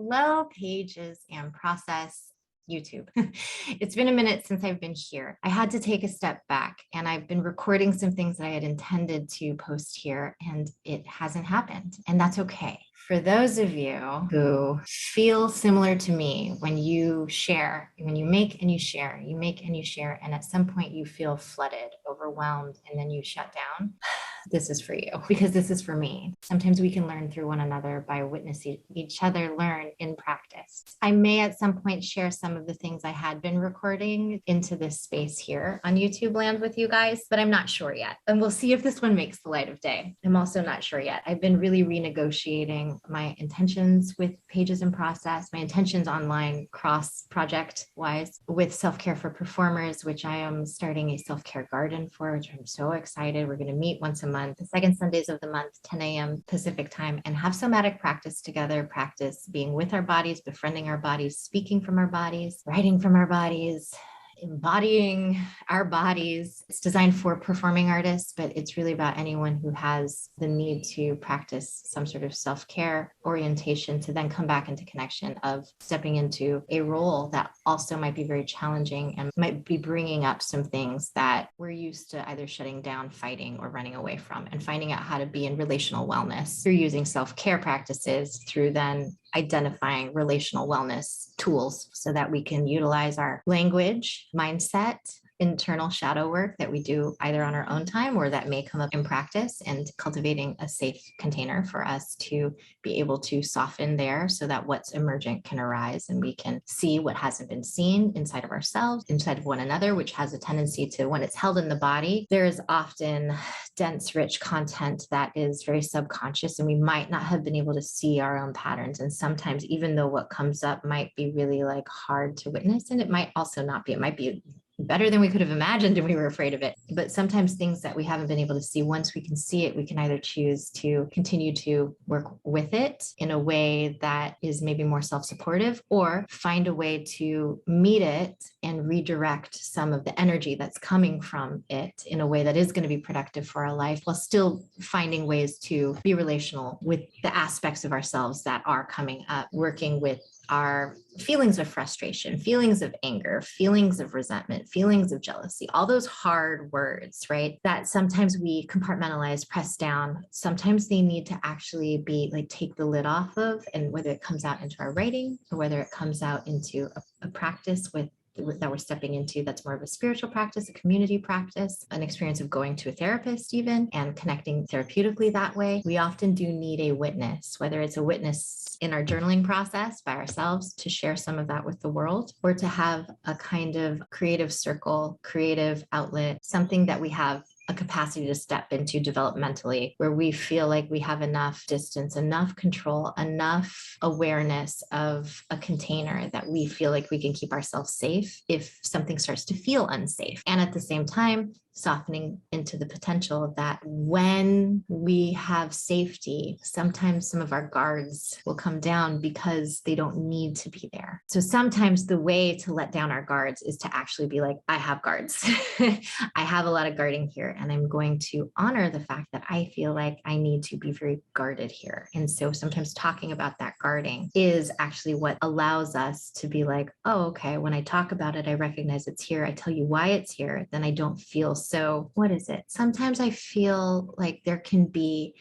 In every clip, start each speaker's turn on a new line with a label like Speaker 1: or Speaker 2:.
Speaker 1: Hello, Pages and Process YouTube. It's been a minute since I've been here. I had to take a step back and I've been recording some things that I had intended to post here and it hasn't happened. And that's okay. For those of you who feel similar to me, when you share, when you make and you share, you make and you share, and at some point you feel flooded, overwhelmed, and then you shut down, this is for you because this is for me. Sometimes we can learn through one another by witnessing each other learn in practice. I may at some point share some of the things I had been recording into this space here on YouTube land with you guys, but I'm not sure yet. And we'll see if this one makes the light of day. I'm also not sure yet. I've been really renegotiating my intentions with Pages and Process, my intentions online cross project wise with self-care for performers, which I am starting a self-care garden for, which I'm so excited. We're going to meet once a month, the second Sundays of the month, 10 a.m. Pacific time, and have somatic practice together, practice being with our bodies, befriending our bodies, speaking from our bodies, writing from our bodies, embodying our bodies. It's designed for performing artists, but it's really about anyone who has the need to practice some sort of self-care orientation to then come back into connection of stepping into a role that also might be very challenging and might be bringing up some things that we're used to either shutting down, fighting, or running away from, and finding out how to be in relational wellness through using self-care practices, through then identifying relational wellness tools so that we can utilize our language, mindset, internal shadow work that we do either on our own time or that may come up in practice, and cultivating a safe container for us to be able to soften there so that what's emergent can arise and we can see what hasn't been seen inside of ourselves, inside of one another, which has a tendency to, when it's held in the body, there is often dense, rich content that is very subconscious and we might not have been able to see our own patterns. And sometimes even though what comes up might be really like hard to witness, and it might also not be, it might be better than we could have imagined and we were afraid of it. But sometimes things that we haven't been able to see, once we can see it, we can either choose to continue to work with it in a way that is maybe more self-supportive, or find a way to meet it and redirect some of the energy that's coming from it in a way that is going to be productive for our life, while still finding ways to be relational with the aspects of ourselves that are coming up, working with our feelings of frustration, feelings of anger, feelings of resentment, feelings of jealousy, all those hard words, right? That sometimes we compartmentalize, press down. Sometimes they need to actually be like, take the lid off of, and whether it comes out into our writing or whether it comes out into a practice that we're stepping into that's more of a spiritual practice, a community practice, an experience of going to a therapist even, and connecting therapeutically that way. We often do need a witness, whether it's a witness in our journaling process by ourselves to share some of that with the world, or to have a kind of creative circle, creative outlet, something that we have a capacity to step into developmentally, where we feel like we have enough distance, enough control, enough awareness of a container that we feel like we can keep ourselves safe if something starts to feel unsafe. And at the same time, softening into the potential that when we have safety, sometimes some of our guards will come down because they don't need to be there. So sometimes the way to let down our guards is to actually be like, I have guards. I have a lot of guarding here, and I'm going to honor the fact that I feel like I need to be very guarded here. And so sometimes talking about that guarding is actually what allows us to be like, oh, okay, when I talk about it, I recognize it's here. I tell you why it's here. Then I don't feel so, what is it? Sometimes I feel like there can be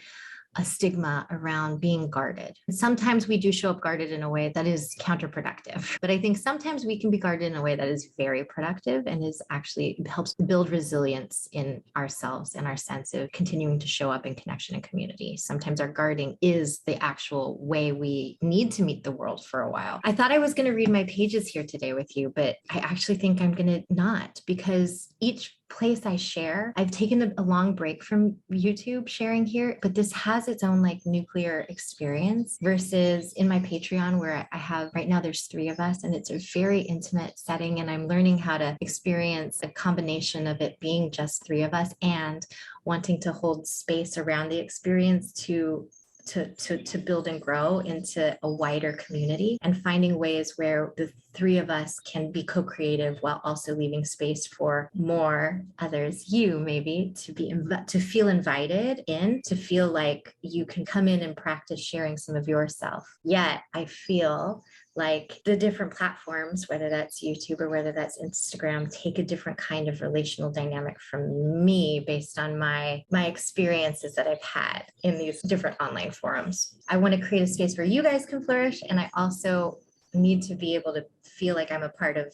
Speaker 1: a stigma around being guarded. Sometimes we do show up guarded in a way that is counterproductive, but I think sometimes we can be guarded in a way that is very productive and is actually helps build resilience in ourselves and our sense of continuing to show up in connection and community. Sometimes our guarding is the actual way we need to meet the world for a while. I thought I was going to read my pages here today with you, but I actually think I'm going to not, because each place I share, I've taken a long break from YouTube sharing here, but this has its own like nuclear experience versus in my Patreon, where I have right now, there's 3 of us and it's a very intimate setting. And I'm learning how to experience a combination of it being just 3 of us and wanting to hold space around the experience to to build and grow into a wider community, and finding ways where the three of us can be co-creative while also leaving space for more others, you maybe, to feel invited in, to feel like you can come in and practice sharing some of yourself. Yet I feel like the different platforms, whether that's YouTube or whether that's Instagram, take a different kind of relational dynamic from me based on my experiences that I've had in these different online forums. I want to create a space where you guys can flourish, and I also need to be able to feel like I'm a part of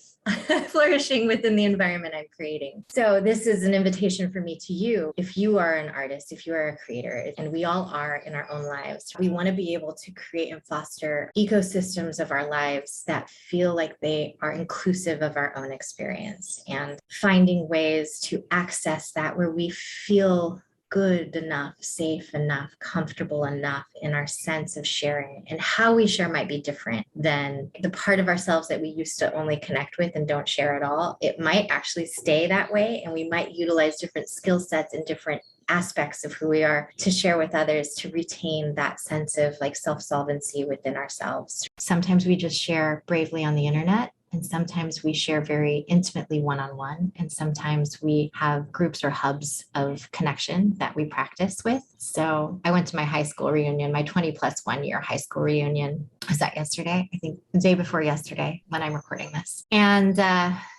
Speaker 1: flourishing within the environment I'm creating. So this is an invitation for me to you. If you are an artist, if you are a creator, and we all are in our own lives, we want to be able to create and foster ecosystems of our lives that feel like they are inclusive of our own experience, and finding ways to access that where we feel good enough, safe enough, comfortable enough in our sense of sharing. And how we share might be different than the part of ourselves that we used to only connect with and don't share at all. It might actually stay that way, and we might utilize different skill sets and different aspects of who we are to share with others, to retain that sense of like self-solvency within ourselves. Sometimes we just share bravely on the internet, and sometimes we share very intimately one-on-one, and sometimes we have groups or hubs of connection that we practice with. So I went to my high school reunion, my 20+1 year high school reunion. Was that yesterday? I think the day before yesterday when I'm recording this. And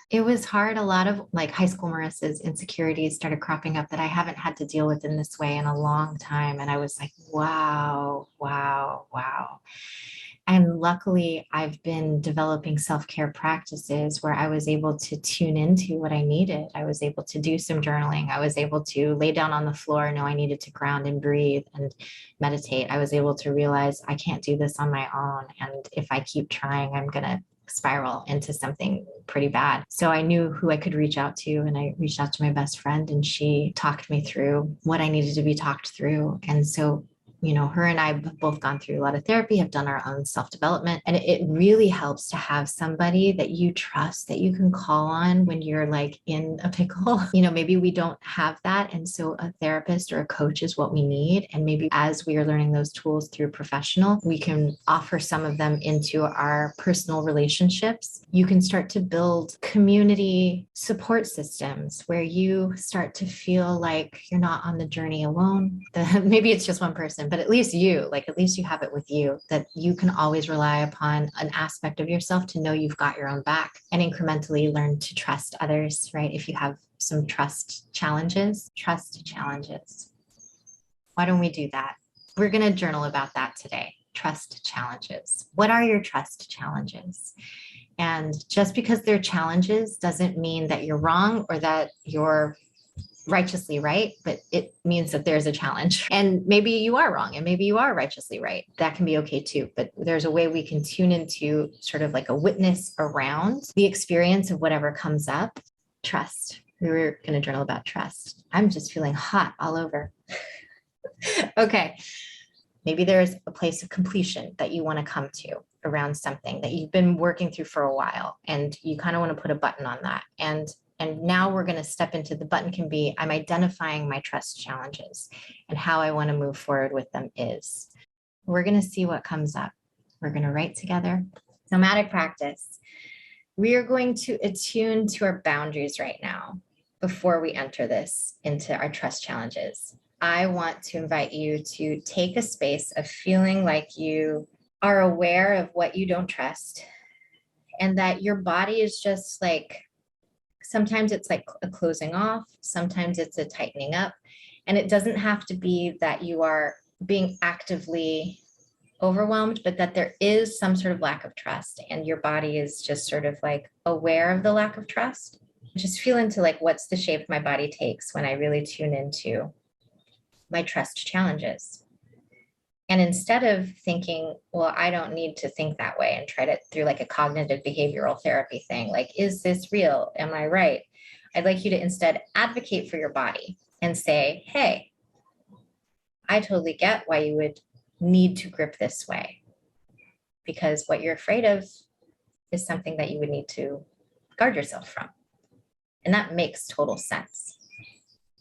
Speaker 1: it was hard. A lot of like high school Marissa's insecurities started cropping up that I haven't had to deal with in this way in a long time. And I was like, wow, wow, wow. And luckily, I've been developing self-care practices where I was able to tune into what I needed. I was able to do some journaling. I was able to lay down on the floor, know I needed to ground and breathe and meditate. I was able to realize I can't do this on my own. And if I keep trying, I'm going to spiral into something pretty bad. So I knew who I could reach out to, and I reached out to my best friend, and she talked me through what I needed to be talked through. And so her and I have both gone through a lot of therapy, have done our own self-development. And it really helps to have somebody that you trust, that you can call on when you're like in a pickle. Maybe we don't have that. And so a therapist or a coach is what we need. And maybe as we are learning those tools through professional, we can offer some of them into our personal relationships. You can start to build community support systems where you start to feel like you're not on the journey alone. Maybe it's just one person, but at least you have it with you, that you can always rely upon an aspect of yourself to know you've got your own back, and incrementally learn to trust others, right? If you have some trust challenges. Why don't we do that? We're going to journal about that today. Trust challenges. What are your trust challenges? And just because they're challenges doesn't mean that you're wrong or that you're righteously right, but it means that there's a challenge. And maybe you are wrong and maybe you are righteously right. That can be okay too. But there's a way we can tune into sort of like a witness around the experience of whatever comes up. Trust. We were going to journal about trust. I'm just feeling hot all over. Okay. Maybe there's a place of completion that you want to come to around something that you've been working through for a while, and you kind of want to put a button on that. And now we're going to step into the button can be, I'm identifying my trust challenges, and how I want to move forward with them is. We're going to see what comes up. We're going to write together. Somatic practice. We are going to attune to our boundaries right now before we enter this into our trust challenges. I want to invite you to take a space of feeling like you are aware of what you don't trust, and that your body is just like, sometimes it's like a closing off, sometimes it's a tightening up. And it doesn't have to be that you are being actively overwhelmed, but that there is some sort of lack of trust, and your body is just sort of like aware of the lack of trust. Just feel into like, what's the shape my body takes when I really tune into my trust challenges. And instead of thinking, well, I don't need to think that way, and try to through like a cognitive behavioral therapy thing, like, is this real? Am I right? I'd like you to instead advocate for your body and say, hey, I totally get why you would need to grip this way, because what you're afraid of is something that you would need to guard yourself from. And that makes total sense,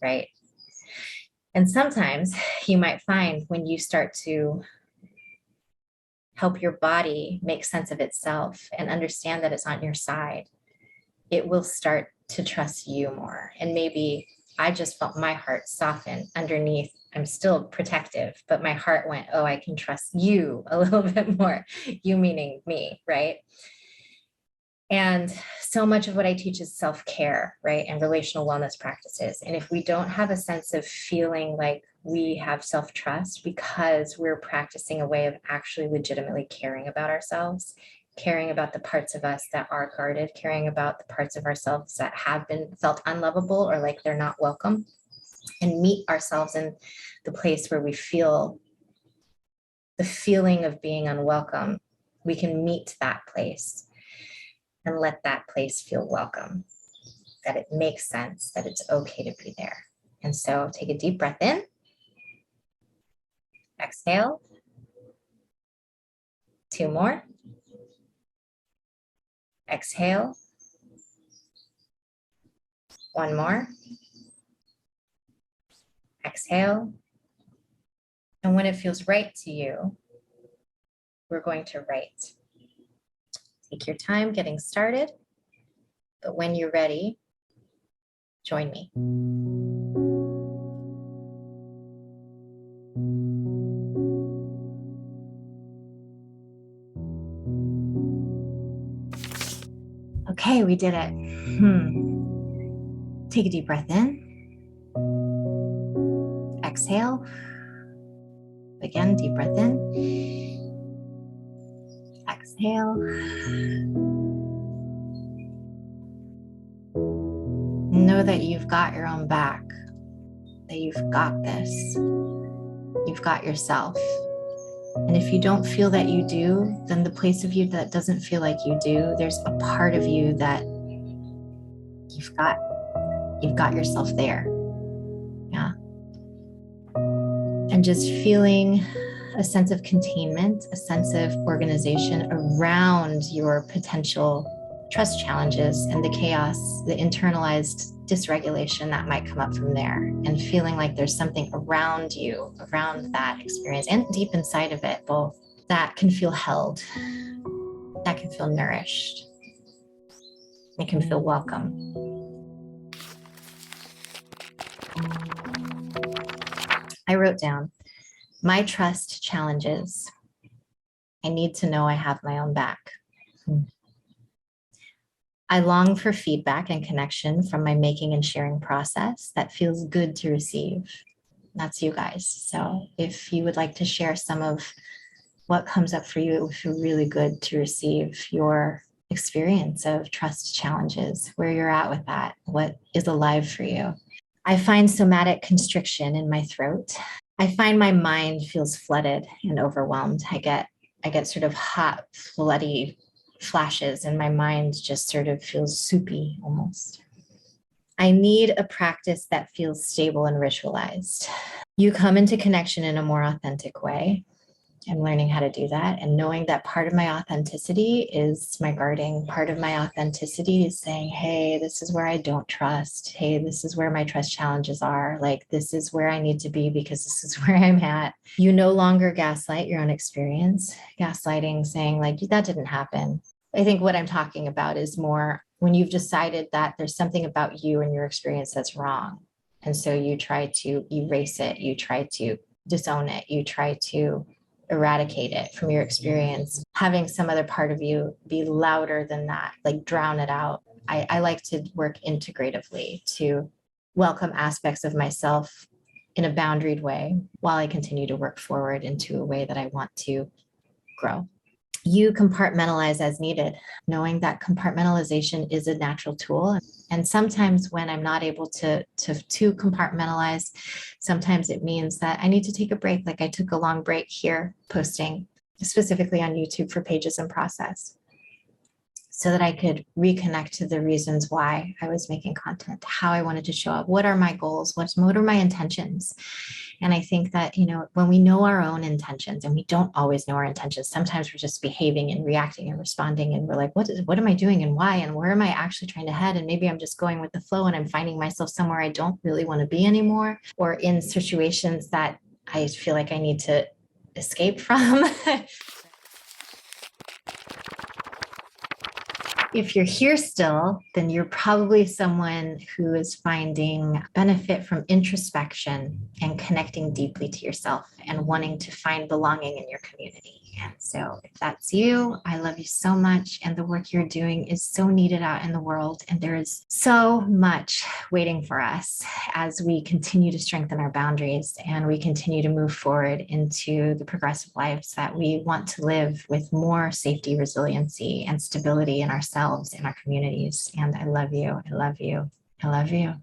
Speaker 1: right? And sometimes you might find when you start to help your body make sense of itself and understand that it's on your side, it will start to trust you more. And maybe I just felt my heart soften underneath. I'm still protective, but my heart went, oh, I can trust you a little bit more. You meaning me, right? And so much of what I teach is self-care, right? And relational wellness practices. And if we don't have a sense of feeling like we have self-trust because we're practicing a way of actually legitimately caring about ourselves, caring about the parts of us that are guarded, caring about the parts of ourselves that have been felt unlovable or like they're not welcome, and meet ourselves in the place where we feel the feeling of being unwelcome, we can meet that place and let that place feel welcome, that it makes sense, that it's okay to be there. And so take a deep breath in, exhale, 2 more, exhale, 1 more, exhale. And when it feels right to you, we're going to write. Take your time getting started, but when you're ready, join me. Okay, we did it. Take a deep breath in. Exhale. Again, deep breath in. Exhale. Know that you've got your own back, that you've got this. You've got yourself. And if you don't feel that you do, then the place of you that doesn't feel like you do, there's a part of you that you've got yourself there. Yeah. And just feeling a sense of containment, a sense of organization around your potential trust challenges and the chaos, the internalized dysregulation that might come up from there, and feeling like there's something around you, around that experience and deep inside of it, both, that can feel held, that can feel nourished, it can feel welcome. I wrote down, my trust challenges. I need to know I have my own back. I long for feedback and connection from my making and sharing process that feels good to receive. That's you guys. So if you would like to share some of what comes up for you, it would feel really good to receive your experience of trust challenges, where you're at with that, what is alive for you. I find somatic constriction in my throat. I find my mind feels flooded and overwhelmed. I get sort of hot, floody flashes and my mind just sort of feels soupy almost. I need a practice that feels stable and ritualized. You come into connection in a more authentic way. I'm learning how to do that, and knowing that part of my authenticity is my guarding. Part of my authenticity is saying, hey, this is where I don't trust. Hey, this is where my trust challenges are. Like, this is where I need to be because this is where I'm at. You no longer gaslight your own experience. Gaslighting, saying like, that didn't happen. I think what I'm talking about is more when you've decided that there's something about you and your experience that's wrong. And so you try to erase it. You try to disown it. You try to eradicate it from your experience, having some other part of you be louder than that, like drown it out. I like to work integratively to welcome aspects of myself in a boundaried way while I continue to work forward into a way that I want to grow. You compartmentalize as needed, knowing that compartmentalization is a natural tool. And sometimes when I'm not able to compartmentalize, sometimes it means that I need to take a break. Like I took a long break here posting specifically on YouTube for Pages in Process, so that I could reconnect to the reasons why I was making content, how I wanted to show up, what are my goals, what are my intentions. And I think that, when we know our own intentions, and we don't always know our intentions, sometimes we're just behaving and reacting and responding. And we're like, what am I doing and why? And where am I actually trying to head? And maybe I'm just going with the flow and I'm finding myself somewhere I don't really want to be anymore, or in situations that I feel like I need to escape from. If you're here still, then you're probably someone who is finding benefit from introspection and connecting deeply to yourself and wanting to find belonging in your community. And so if that's you, I love you so much. And the work you're doing is so needed out in the world. And there is so much waiting for us as we continue to strengthen our boundaries and we continue to move forward into the progressive lives that we want to live, with more safety, resiliency, and stability in ourselves, in our communities. And I love you. I love you. I love you.